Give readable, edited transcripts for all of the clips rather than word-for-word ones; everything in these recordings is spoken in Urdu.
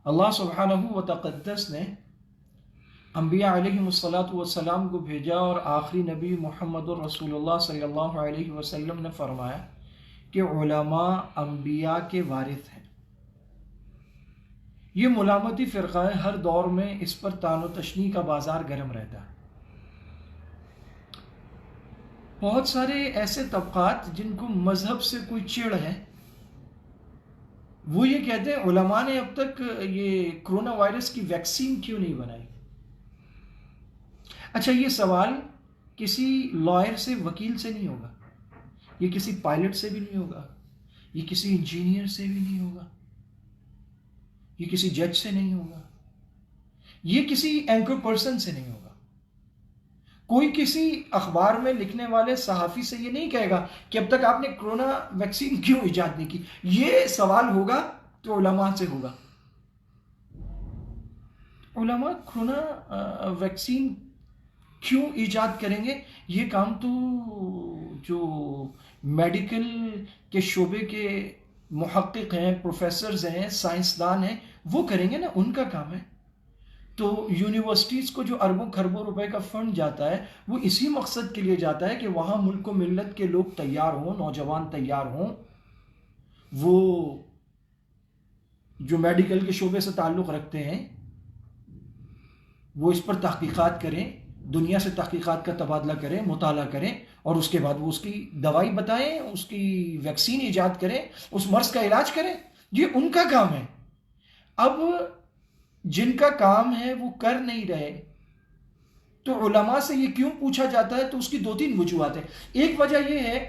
اللہ سبحانہ و تقدس نے انبیاء علیہم کو بھیجا، اور آخری نبی محمد الرسول اللہ صلی اللہ علیہ وسلم نے فرمایا کہ علماء انبیاء کے وارث ہیں۔ یہ ملامتی فرقہ ہے، ہر دور میں اس پر طعن و تشنیع کا بازار گرم رہتا ہے۔ بہت سارے ایسے طبقات جن کو مذہب سے کوئی چڑ ہے، وہ یہ کہتے ہیں علماء نے اب تک یہ کرونا وائرس کی ویکسین کیوں نہیں بنائی؟ اچھا، یہ سوال کسی لائر سے، وکیل سے نہیں ہوگا، یہ کسی پائلٹ سے بھی نہیں ہوگا، یہ کسی انجینئر سے بھی نہیں ہوگا، یہ کسی جج سے نہیں ہوگا، یہ کسی اینکر پرسن سے نہیں ہوگا۔ کوئی کسی اخبار میں لکھنے والے صحافی سے یہ نہیں کہے گا کہ اب تک آپ نے کرونا ویکسین کیوں ایجاد نہیں کی۔ یہ سوال ہوگا تو علماء سے ہوگا۔ علماء کرونا ویکسین کیوں ایجاد کریں گے؟ یہ کام تو جو میڈیکل کے شعبے کے محقق ہیں، پروفیسرز ہیں، سائنسدان ہیں، وہ کریں گے نا، ان کا کام ہے۔ تو یونیورسٹیز کو جو اربوں کھربوں روپے کا فنڈ جاتا ہے، وہ اسی مقصد کے لیے جاتا ہے کہ وہاں ملک و ملت کے لوگ تیار ہوں، نوجوان تیار ہوں، وہ جو میڈیکل کے شعبے سے تعلق رکھتے ہیں وہ اس پر تحقیقات کریں، دنیا سے تحقیقات کا تبادلہ کریں، مطالعہ کریں، اور اس کے بعد وہ اس کی دوائی بتائیں، اس کی ویکسین ایجاد کریں، اس مرض کا علاج کریں۔ یہ ان کا کام ہے۔ اب جن کا کام ہے وہ کر نہیں رہے، تو علماء سے یہ کیوں پوچھا جاتا ہے؟ تو اس کی دو تین وجوہات ہیں۔ ایک وجہ یہ ہے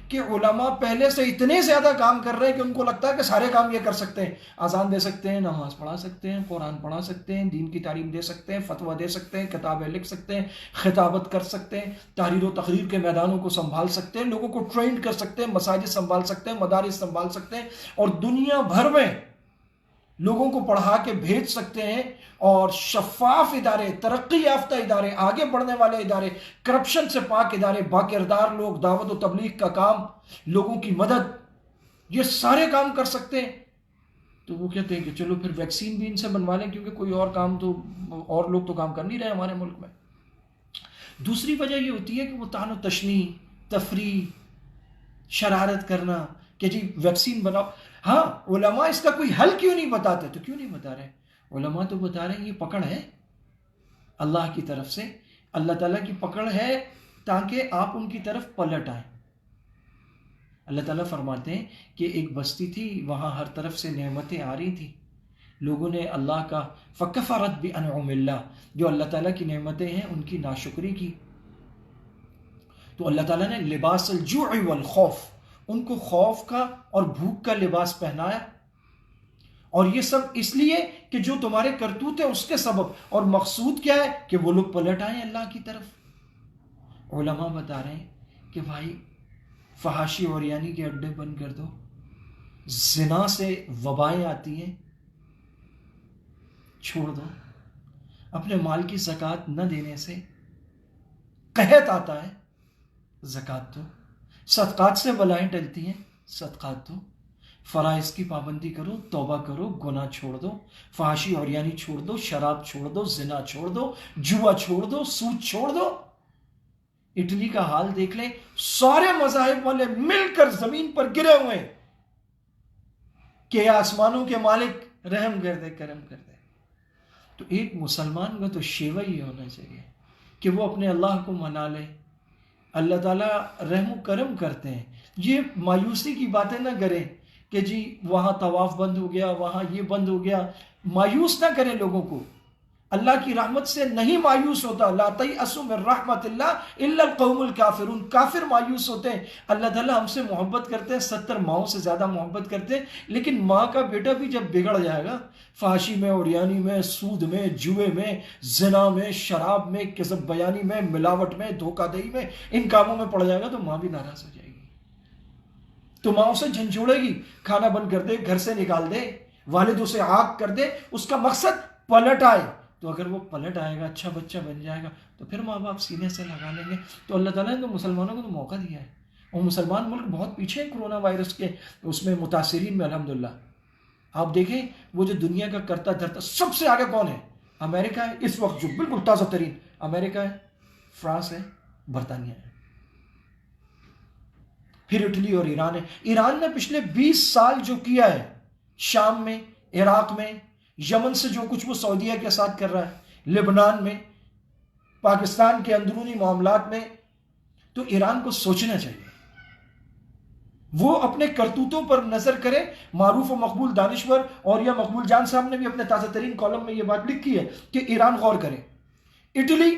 کہ علماء پہلے سے اتنے زیادہ کام کر رہے ہیں کہ ان کو لگتا ہے کہ سارے کام یہ کر سکتے ہیں، اذان دے سکتے ہیں، نماز پڑھا سکتے ہیں، قرآن پڑھا سکتے ہیں، دین کی تعلیم دے سکتے ہیں، فتویٰ دے سکتے ہیں، کتابیں لکھ سکتے ہیں، خطابت کر سکتے ہیں، تحریر و تقریر کے میدانوں کو سنبھال سکتے ہیں، لوگوں کو ٹرینڈ کر سکتے ہیں، مساجد سنبھال سکتے ہیں، مدارس سنبھال سکتے ہیں، اور دنیا بھر میں لوگوں کو پڑھا کے بھیج سکتے ہیں، اور شفاف ادارے، ترقی یافتہ ادارے، آگے بڑھنے والے ادارے، کرپشن سے پاک ادارے، باکردار لوگ، دعوت و تبلیغ کا کام، لوگوں کی مدد، یہ سارے کام کر سکتے ہیں۔ تو وہ کہتے ہیں کہ چلو پھر ویکسین بھی ان سے بنوا لیں، کیونکہ کوئی اور کام تو، اور لوگ تو کام کر نہیں رہے ہمارے ملک میں۔ دوسری وجہ یہ ہوتی ہے کہ وہ طعن و تشنیع، تفریح، شرارت کرنا کہ جی ویکسین بناؤ۔ ہاں، علماء اس کا کوئی حل کیوں نہیں بتاتے؟ تو کیوں نہیں بتا رہے؟ علماء تو بتا رہے ہیں یہ پکڑ ہے اللہ کی طرف سے، اللہ تعالیٰ کی پکڑ ہے تاکہ آپ ان کی طرف پلٹ آئیں۔ اللہ تعالیٰ فرماتے ہیں کہ ایک بستی تھی، وہاں ہر طرف سے نعمتیں آ رہی تھی، لوگوں نے اللہ کا فکفرت بانعم اللہ، جو اللہ تعالیٰ کی نعمتیں ہیں ان کی ناشکری کی، تو اللہ تعالیٰ نے لباس الجوع والخوف، ان کو خوف کا اور بھوک کا لباس پہنایا، اور یہ سب اس لیے کہ جو تمہارے کرتوت ہے اس کے سبب، اور مقصود کیا ہے کہ وہ لوگ پلٹ آئیں اللہ کی طرف۔ علماء بتا رہے ہیں کہ بھائی فحاشی اور یعنی کے اڈے بند کر دو، زنا سے وبائیں آتی ہیں، چھوڑ دو، اپنے مال کی زکوٰۃ نہ دینے سے قحط آتا ہے، زکوٰۃ دو، صدقات سے بلائیں ٹلتی ہیں، صدقات دو، فرائض کی پابندی کرو، توبہ کرو، گناہ چھوڑ دو، فحاشی اور یعنی چھوڑ دو، شراب چھوڑ دو، زنا چھوڑ دو، جوا چھوڑ دو، سود چھوڑ دو۔ اٹلی کا حال دیکھ لیں، سارے مذاہب والے مل کر زمین پر گرے ہوئے کہ آسمانوں کے مالک رحم کر دے، کرم کر دے۔ تو ایک مسلمان کا تو شیوہ یہ ہونا چاہیے کہ وہ اپنے اللہ کو منا لے، اللہ تعالیٰ رحم و کرم کرتے ہیں۔ یہ مایوسی کی باتیں نہ کریں کہ جی وہاں طواف بند ہو گیا، وہاں یہ بند ہو گیا، مایوس نہ کریں لوگوں کو۔ اللہ کی رحمت سے نہیں مایوس ہوتا، لا تیأسوا من رحمت اللہ الا القوم الکافرون، کافر مایوس ہوتے ہیں۔ اللہ تعالیٰ ہم سے محبت کرتے ہیں، 70 ماؤں سے زیادہ محبت کرتے ہیں، لیکن ماں کا بیٹا بھی جب بگڑ جائے گا، فحاشی میں، اوریانی میں، سود میں، جوے میں، زنا میں، شراب میں، کذب بیانی میں، ملاوٹ میں، دھوکہ دہی میں، ان کاموں میں پڑ جائے گا، تو ماں بھی ناراض ہو جائے گی، تو ماں اسے جھنجھوڑے گی، کھانا بند کر دے، گھر سے نکال دے، والد اسے عاق کر دے، اس کا مقصد پلٹ آئے۔ تو اگر وہ پلٹ آئے گا، اچھا بچہ بن جائے گا، تو پھر ماں باپ سینے سے لگا لیں گے۔ تو اللہ تعالیٰ نے تو مسلمانوں کو تو موقع دیا ہے، اور مسلمان ملک بہت پیچھے ہیں کرونا وائرس کے اس میں متاثرین میں، الحمدللہ۔ آپ دیکھیں وہ جو دنیا کا کرتا دھرتا سب سے آگے کون ہے؟ امریکہ ہے اس وقت، جو بالکل تازہ ترین امریکہ ہے، فرانس ہے، برطانیہ ہے، پھر اٹلی اور ایران ہے۔ ایران نے پچھلے 20 سال جو کیا ہے شام میں، عراق میں، یمن سے جو کچھ وہ سعودیہ کے ساتھ کر رہا ہے، لبنان میں، پاکستان کے اندرونی معاملات میں، تو ایران کو سوچنا چاہیے، وہ اپنے کرتوتوں پر نظر کرے۔ معروف و مقبول دانشور اور یا مقبول جان صاحب نے بھی اپنے تازہ ترین کالم میں یہ بات لکھی ہے کہ ایران غور کرے۔ اٹلی،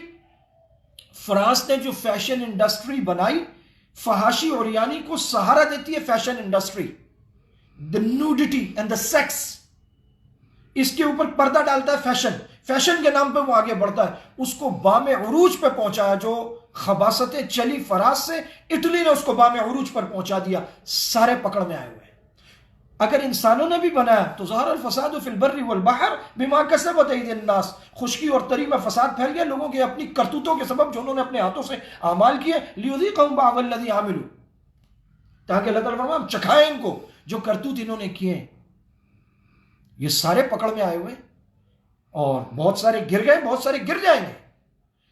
فرانس نے جو فیشن انڈسٹری بنائی، فحاشی اور یعنی کو سہارا دیتی ہے fashion industry, the nudity and the sex، اس کے اوپر پردہ ڈالتا ہے فیشن کے نام پہ وہ آگے بڑھتا ہے، اس کو بام عروج پہ پہنچایا۔ جو خباستیں چلی فراز سے، اٹلی نے اس کو بام عروج پر پہنچا دیا، سارے پکڑ میں آئے ہوئے۔ اگر انسانوں نے بھی بنایا تو ظہر الفساد فی البر والبحر بما کسبت ایدی الناس، خشکی اور تری میں فساد پھیل گیا لوگوں کے اپنی کرتوتوں کے سبب جو انہوں نے اپنے ہاتھوں سے اعمال کیے، لیذیقہم بعض الذی عملوا، تاکہ اللہ تعالیٰ فرمایا ہم چکھائیں ان کو جو کرتوت انہوں نے کیے۔ یہ سارے پکڑ میں آئے ہوئے اور بہت سارے گر گئے، بہت سارے گر جائیں گے،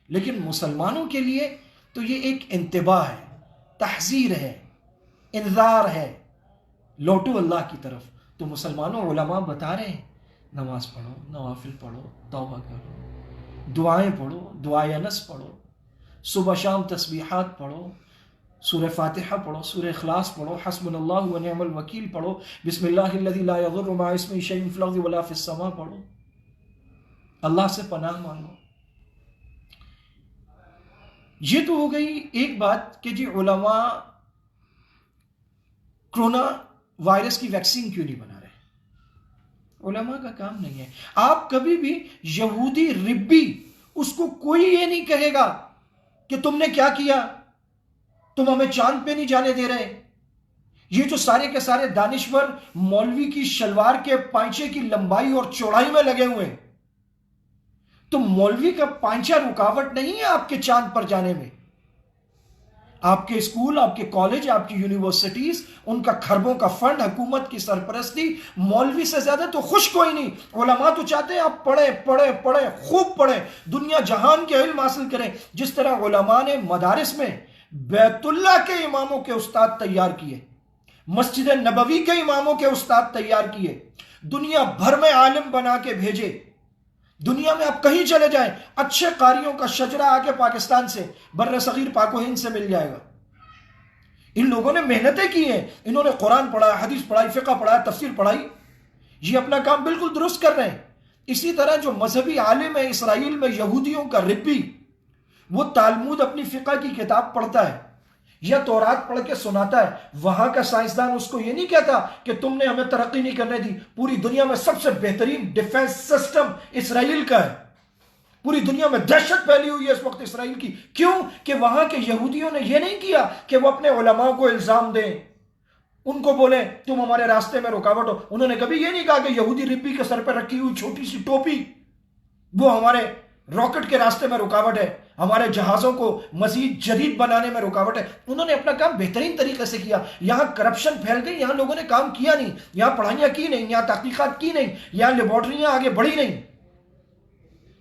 لیکن مسلمانوں کے لیے تو یہ ایک انتباہ ہے، تحذیر ہے، انذار ہے، لوٹو اللہ کی طرف۔ تو مسلمانوں، علماء بتا رہے ہیں نماز پڑھو، نوافل پڑھو، توبہ کرو، دعائیں پڑھو، دعائے انس پڑھو، صبح شام تسبیحات پڑھو، سورہ فاتحہ پڑھو، سورہ اخلاص پڑھو، حسبنا اللہ و نعم الوکیل پڑھو، بسم اللہ الذی لا یضر مع اسمہ شیء فی الارض ولا فی السماء پڑھو، اللہ سے پناہ مانگو۔ یہ تو ہو گئی ایک بات کہ جی علماء کرونا وائرس کی ویکسین کیوں نہیں بنا رہے؟ علماء کا کام نہیں ہے۔ آپ کبھی بھی یہودی ربی، اس کو کوئی یہ نہیں کہے گا کہ تم نے کیا کیا، تم ہمیں چاند پہ نہیں جانے دے رہے۔ یہ جو سارے کے سارے دانشور مولوی کی شلوار کے پائنچے کی لمبائی اور چوڑائی میں لگے ہوئے، تو مولوی کا پائنچہ رکاوٹ نہیں ہے آپ کے چاند پر جانے میں۔ آپ کے اسکول، آپ کے کالج، آپ کی یونیورسٹیز، ان کا خربوں کا فنڈ، حکومت کی سرپرستی، مولوی سے زیادہ تو خوش کوئی نہیں۔ علماء تو چاہتے ہیں آپ پڑھیں، خوب پڑھیں، دنیا جہان کے علم حاصل کریں۔ جس طرح علماء نے مدارس میں بیت اللہ کے اماموں کے استاد تیار کیے، مسجد نبوی کے اماموں کے استاد تیار کیے، دنیا بھر میں عالم بنا کے بھیجے۔ دنیا میں آپ کہیں چلے جائیں، اچھے قاریوں کا شجرہ آ کے پاکستان سے، بر صغیر پاک و ہند سے مل جائے گا۔ ان لوگوں نے محنتیں کی ہیں، انہوں نے قرآن پڑھا، حدیث پڑھائی، فقہ پڑھا، تفسیر پڑھائی، یہ اپنا کام بالکل درست کر رہے ہیں۔ اسی طرح جو مذہبی عالم ہے اسرائیل میں یہودیوں کا ربی، وہ تالمود اپنی فقہ کی کتاب پڑھتا ہے یا تورات پڑھ کے سناتا ہے، وہاں کا سائنسدان اس کو یہ نہیں کہتا کہ تم نے ہمیں ترقی نہیں کرنے دی۔ پوری دنیا میں سب سے بہترین ڈیفنس سسٹم اسرائیل کا ہے، پوری دنیا میں دہشت پھیلی ہوئی ہے اس وقت اسرائیل کی۔ کیوں کہ وہاں کے یہودیوں نے یہ نہیں کیا کہ وہ اپنے علماء کو الزام دیں، ان کو بولیں تم ہمارے راستے میں رکاوٹ ہو۔ انہوں نے کبھی یہ نہیں کہا کہ یہودی ربی کے سر پہ رکھی ہوئی چھوٹی سی ٹوپی وہ ہمارے راکٹ کے راستے میں رکاوٹ ہے، ہمارے جہازوں کو مزید جدید بنانے میں رکاوٹ ہے۔ انہوں نے اپنا کام بہترین طریقے سے کیا۔ یہاں کرپشن پھیل گئی، یہاں لوگوں نے کام کیا نہیں، یہاں پڑھائیاں کی نہیں، یہاں تحقیقات کی نہیں، یہاں لیبارٹریاں آگے بڑھی نہیں۔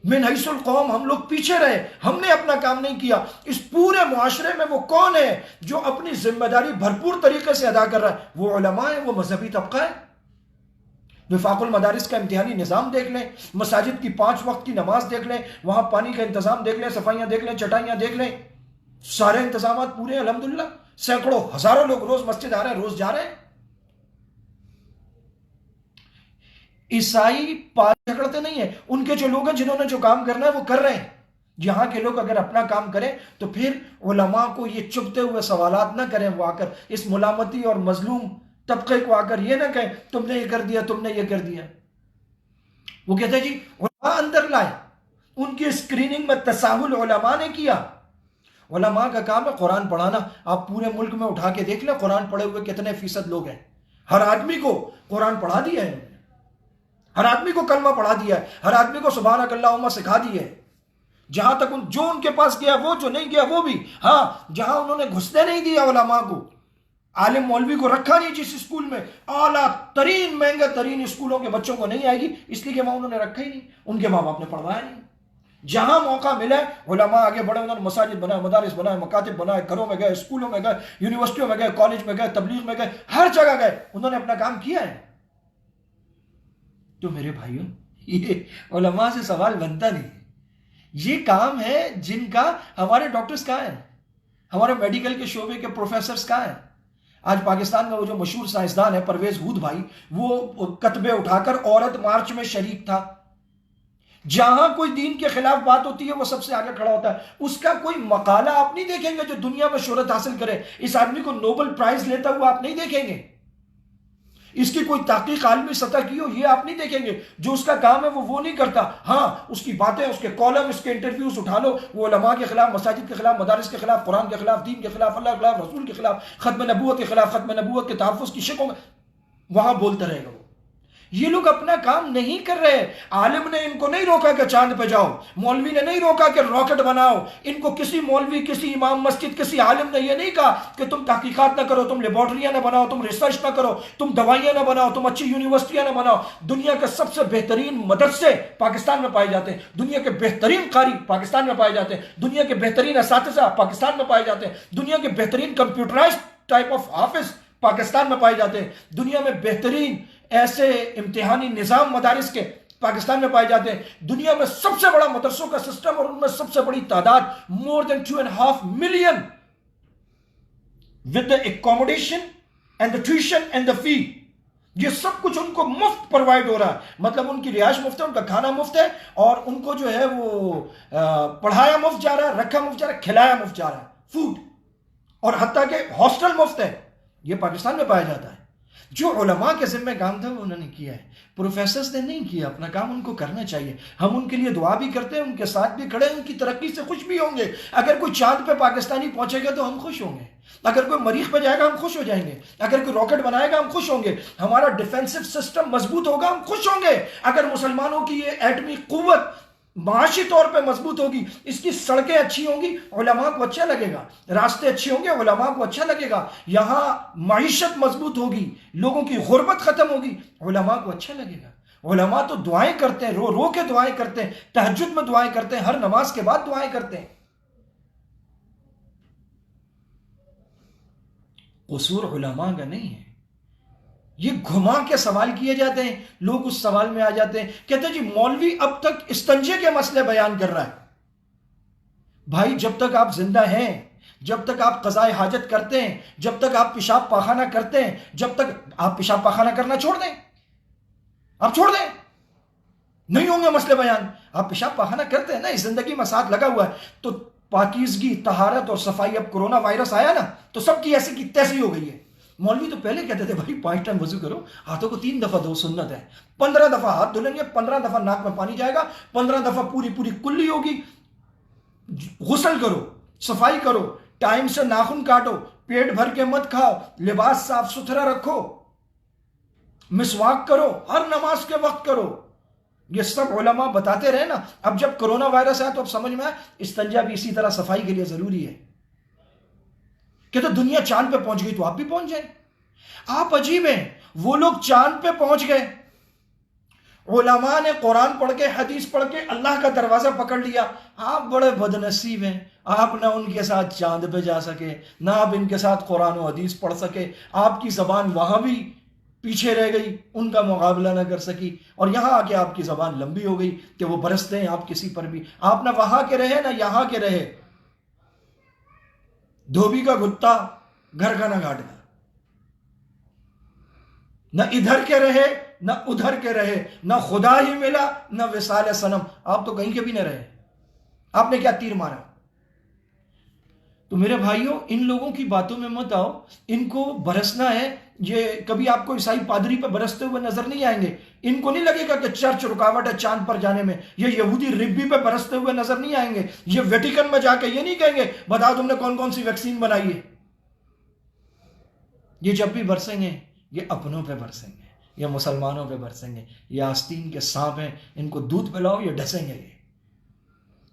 من حیث القوم ہم لوگ پیچھے رہے، ہم نے اپنا کام نہیں کیا۔ اس پورے معاشرے میں وہ کون ہے جو اپنی ذمہ داری بھرپور طریقے سے ادا کر رہا ہے؟ وہ علماء ہیں، وہ مذہبی طبقہ ہے۔ وفاق المدارس کا امتحانی نظام دیکھ لیں، مساجد کی 5 وقت کی نماز دیکھ لیں، وہاں پانی کا انتظام دیکھ لیں، صفائیاں دیکھ لیں، چٹائیاں دیکھ لیں، سارے انتظامات پورے ہیں الحمدللہ۔ سینکڑوں ہزاروں لوگ روز مسجد آ رہے ہیں، روز جا رہے ہیں۔ عیسائی پال جھگڑتے نہیں ہیں، ان کے جو لوگ ہیں جنہوں نے جو کام کرنا ہے وہ کر رہے ہیں۔ یہاں کے لوگ اگر اپنا کام کریں تو پھر علماء کو یہ چبھتے ہوئے سوالات نہ کریں، وہ آ کر اس ملامتی اور مظلوم طبقے کو آ کر یہ نہ کہیں تم نے یہ کر دیا، تم نے یہ کر دیا۔ وہ کہتے ہیں جی علماء اندر لائے، ان کی اسکریننگ میں تساہل علماء نے کیا۔ علماء کا کام ہے قرآن پڑھانا۔ آپ پورے ملک میں اٹھا کے دیکھ لیں قرآن پڑھے ہوئے کتنے فیصد لوگ ہیں۔ ہر آدمی کو قرآن پڑھا دیا ہے، ہر آدمی کو کلمہ پڑھا دیا ہے، ہر آدمی کو سبحانک اللہم سکھا دی ہے۔ جہاں تک جو ان کے پاس گیا وہ، جو نہیں گیا وہ بھی۔ ہاں جہاں انہوں نے گھسنے نہیں دیا علماء کو، عالم مولوی کو رکھا نہیں جس اسکول میں اعلیٰ ترین مہنگا ترین اسکولوں کے بچوں کو نہیں آئے گی، اس لیے کہ وہاں انہوں نے رکھا ہی نہیں، ان کے ماں باپ نے پڑھوایا نہیں۔ جہاں موقع ملا علماء آگے بڑھے، انہوں نے مساجد بنائے، مدارس بنائے، مکاتب بنائے، گھروں میں گئے، اسکولوں میں گئے، یونیورسٹیوں میں گئے، کالج میں گئے، تبلیغ میں گئے، ہر جگہ گئے، انہوں نے اپنا کام کیا ہے۔ تو میرے بھائیوں، یہ علماء سے سوال بنتا نہیں، یہ کام ہے جن کا۔ ہمارے ڈاکٹرز کہاں ہیں؟ ہمارے میڈیکل کے شعبے کے پروفیسرز کہاں ہیں؟ آج پاکستان میں وہ جو مشہور سائنسدان ہے پرویز ہود بھائی، وہ کتبے اٹھا کر عورت مارچ میں شریک تھا۔ جہاں کوئی دین کے خلاف بات ہوتی ہے وہ سب سے آگے کھڑا ہوتا ہے۔ اس کا کوئی مقالہ آپ نہیں دیکھیں گے جو دنیا میں شہرت حاصل کرے، اس آدمی کو نوبل پرائز لیتا ہوا آپ نہیں دیکھیں گے، اس کی کوئی تحقیق عالمی سطح کی ہو یہ آپ نہیں دیکھیں گے۔ جو اس کا کام ہے وہ نہیں کرتا۔ ہاں اس کی باتیں، اس کے کالم، اس کے انٹرویوز اٹھا لو، وہ علماء کے خلاف، مساجد کے خلاف، مدارس کے خلاف، قرآن کے خلاف، دین کے خلاف، اللہ کے خلاف، رسول کے خلاف، ختم نبوت کے خلاف، ختم نبوت کے تحفظ کی شکوں میں وہاں بولتا رہے گا وہ۔ یہ لوگ اپنا کام نہیں کر رہے۔ عالم نے ان کو نہیں روکا کہ چاند پہ جاؤ، مولوی نے نہیں روکا کہ راکٹ بناؤ، ان کو کسی مولوی، کسی امام مسجد، کسی عالم نے یہ نہیں کہا کہ تم تحقیقات نہ کرو، تم لیبارٹریاں نہ بناؤ، تم ریسرچ نہ کرو، تم دوائیاں نہ بناؤ، تم اچھی یونیورسٹیاں نہ بناؤ۔ دنیا کے سب سے بہترین مدرسے پاکستان میں پائے جاتے ہیں، دنیا کے بہترین قاری پاکستان میں پائے جاتے ہیں، دنیا کے بہترین اساتذہ پاکستان میں پائے جاتے ہیں، دنیا کے بہترین کمپیوٹرائزڈ ٹائپ آف حافظ پاکستان میں پائے جاتے ہیں، دنیا میں بہترین ایسے امتحانی نظام مدارس کے پاکستان میں پائے جاتے ہیں۔ دنیا میں سب سے بڑا مدرسوں کا سسٹم اور ان میں سب سے بڑی تعداد more than 2.5 million with the accommodation and the tuition and the fee، یہ سب کچھ ان کو مفت پرووائڈ ہو رہا ہے، مطلب ان کی رہائش مفت ہے، ان کا کھانا مفت ہے، اور ان کو جو ہے وہ پڑھایا مفت جا رہا ہے، رکھا مفت جا رہا ہے، کھلایا مفت جا رہا ہے، فوڈ، اور حتیٰ کہ ہاسٹل مفت ہے۔ یہ پاکستان میں پایا جاتا ہے۔ جو علماء کے ذمہ کام تھا وہ انہوں نے کیا ہے، پروفیسرز نے نہیں کیا اپنا کام، ان کو کرنا چاہیے۔ ہم ان کے لیے دعا بھی کرتے ہیں، ان کے ساتھ بھی کھڑے ہیں، ان کی ترقی سے خوش بھی ہوں گے۔ اگر کوئی چاند پہ پاکستانی پہنچے گا تو ہم خوش ہوں گے، اگر کوئی مریخ پہ جائے گا ہم خوش ہو جائیں گے، اگر کوئی راکٹ بنائے گا ہم خوش ہوں گے، ہمارا ڈیفینسو سسٹم مضبوط ہوگا ہم خوش ہوں گے، اگر مسلمانوں کی یہ ایٹمی قوت معاشی طور پہ مضبوط ہوگی، اس کی سڑکیں اچھی ہوں گی، علماء کو اچھا لگے گا، راستے اچھے ہوں گے، علماء کو اچھا لگے گا، یہاں معیشت مضبوط ہوگی، لوگوں کی غربت ختم ہوگی، علماء کو اچھا لگے گا۔ علماء تو دعائیں کرتے ہیں، رو رو کے دعائیں کرتے ہیں، تہجد میں دعائیں کرتے ہیں، ہر نماز کے بعد دعائیں کرتے ہیں۔ قصور علماء کا نہیں ہے، یہ گھما کے سوال کیے جاتے ہیں، لوگ اس سوال میں آ جاتے ہیں، کہتے ہیں جی مولوی اب تک استنجے کے مسئلے بیان کر رہا ہے۔ بھائی جب تک آپ زندہ ہیں، جب تک آپ قضائے حاجت کرتے ہیں، جب تک آپ پیشاب پاخانہ کرتے ہیں، جب تک آپ پیشاب پاخانہ کرنا چھوڑ دیں، آپ چھوڑ دیں، نہیں ہوں گے مسئلے بیان۔ آپ پیشاب پاخانہ کرتے ہیں نا، اس زندگی میں ساتھ لگا ہوا ہے، تو پاکیزگی، طہارت اور صفائی، اب کرونا وائرس آیا نا تو سب کی ایسی کی تیسی ہو گئی ہے۔ مولوی تو پہلے کہتے تھے بھائی 5 ٹائم وضو کرو، ہاتھوں کو 3 دفعہ دھو، سنت ہے، 15 دفعہ ہاتھ دھلیں گے، 15 دفعہ ناک میں پانی جائے گا، 15 دفعہ پوری کلی ہوگی، غسل کرو، صفائی کرو، ٹائم سے ناخن کاٹو، پیٹ بھر کے مت کھاؤ، لباس صاف ستھرا رکھو، مسواک کرو، ہر نماز کے وقت کرو۔ یہ سب علماء بتاتے رہے نا۔ اب جب کرونا وائرس آیا تو اب سمجھ میں آیا استنجا بھی اسی طرح صفائی کے لیے ضروری ہے، کہ تو دنیا چاند پہ پہنچ گئی تو آپ بھی پہنچ جائیں۔ آپ عجیب ہیں، وہ لوگ چاند پہ پہنچ گئے، علماء نے قرآن پڑھ کے، حدیث پڑھ کے اللہ کا دروازہ پکڑ لیا۔ آپ بڑے بد نصیب ہیں، آپ نہ ان کے ساتھ چاند پہ جا سکے، نہ آپ ان کے ساتھ قرآن و حدیث پڑھ سکے، آپ کی زبان وہاں بھی پیچھے رہ گئی، ان کا مقابلہ نہ کر سکی، اور یہاں آ کے آپ کی زبان لمبی ہو گئی کہ وہ برستے ہیں آپ کسی پر بھی۔ آپ نہ وہاں کے رہے نہ یہاں کے رہے، دھوبی کا گھٹا گھر کا نہ گھاٹ کا، نہ ادھر کے رہے نہ ادھر کے رہے، نہ خدا ہی ملا نہ وصال صنم، آپ تو کہیں کے بھی نہ رہے۔ آپ نے کیا تیر مارا؟ تو میرے بھائیوں، ان لوگوں کی باتوں میں مت آؤ، ان کو برسنا ہے۔ یہ کبھی آپ کو عیسائی پادری پہ برستے ہوئے نظر نہیں آئیں گے، ان کو نہیں لگے گا کہ چرچ رکاوٹ ہے چاند پر جانے میں۔ یہ یہودی ربی پہ برستے ہوئے نظر نہیں آئیں گے، یہ ویٹیکن میں جا کے یہ نہیں کہیں گے بتاؤ تم نے کون کون سی ویکسین بنائی ہے۔ یہ جب بھی برسیں گے یہ اپنوں پہ برسیں گے، یہ مسلمانوں پہ برسیں گے۔ یہ آستین کے سانپ ہیں، ان کو دودھ پلاؤ یہ ڈسیں گے۔ یہ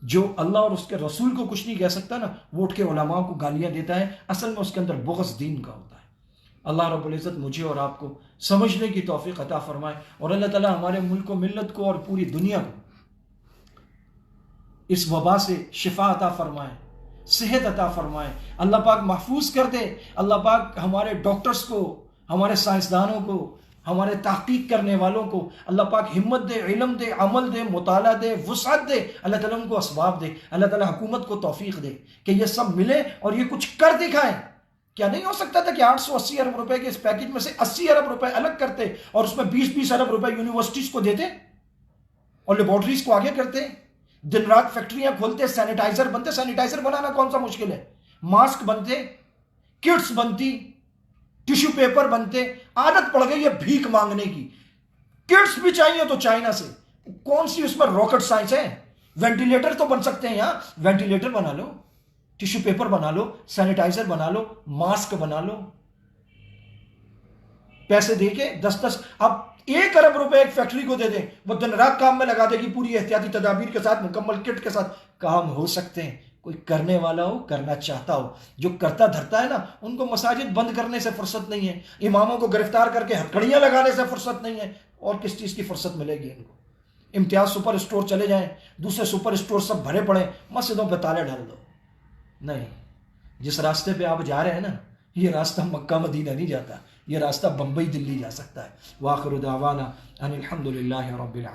جو اللہ اور اس کے رسول کو کچھ نہیں کہہ سکتا نا، وہ اٹھ کے علماء کو گالیاں دیتا ہے، اصل میں اس کے اندر بغض دین کا ہوتا ہے۔ اللہ رب العزت مجھے اور آپ کو سمجھنے کی توفیق عطا فرمائے، اور اللہ تعالیٰ ہمارے ملک و ملت کو اور پوری دنیا کو اس وبا سے شفا عطا فرمائے، صحت عطا فرمائے، اللہ پاک محفوظ کر دے، اللہ پاک ہمارے ڈاکٹرز کو، ہمارے سائنسدانوں کو، ہمارے تحقیق کرنے والوں کو اللہ پاک ہمت دے، علم دے، عمل دے، مطالعہ دے، وسعت دے، اللہ تعالیٰ ان کو اسباب دے، اللہ تعالیٰ حکومت کو توفیق دے کہ یہ سب ملے اور یہ کچھ کر دکھائیں۔ کیا نہیں ہو سکتا تھا کہ 880 ارب روپے کے اس پیکج میں سے 80 ارب روپے الگ کرتے اور اس میں 20 ارب روپے یونیورسٹیز کو دیتے اور لیبارٹریز کو آگے کرتے، دن رات فیکٹریاں کھولتے، سینیٹائزر بنتے۔ سینیٹائزر بنانا کون سا مشکل ہے؟ ماسک بنتے، کٹس بنتی، ٹیشو پیپر بنتے۔ عادت پڑ گئی ہے بھیک مانگنے کی، کٹس بھی چاہیے تو چائنا سے، کون سی اس میں راکٹ سائنس ہے؟ وینٹیلیٹر تو بن سکتے ہیں، یہاں وینٹیلیٹر بنا لو، ٹیشو پیپر بنا لو، سینیٹائزر بنا لو، ماسک بنا لو، پیسے دے کے 10 اب 1 ارب روپے ایک فیکٹری کو دے دیں، وہ دن رات کام میں لگا دے گی، پوری احتیاطی تدابیر کے ساتھ، مکمل کٹ کے ساتھ کام ہو سکتے ہیں۔ کوئی کرنے والا ہو، کرنا چاہتا ہو، جو کرتا دھرتا ہے نا، ان کو مساجد بند کرنے سے فرصت نہیں ہے، اماموں کو گرفتار کر کے ہتکڑیاں لگانے سے فرصت نہیں ہے، اور کس چیز کی فرصت ملے گی ان کو؟ امتیاز سپر اسٹور چلے جائیں، دوسرے سپر اسٹور سب بھرے پڑے، مسجدوں پہ تالے ڈال دو۔ نہیں، جس راستے پہ آپ جا رہے ہیں نا، یہ راستہ مکہ مدینہ نہیں جاتا، یہ راستہ بمبئی دلی جا سکتا ہے۔ وآخر دعوانا ان الحمد للہ رب العالمین۔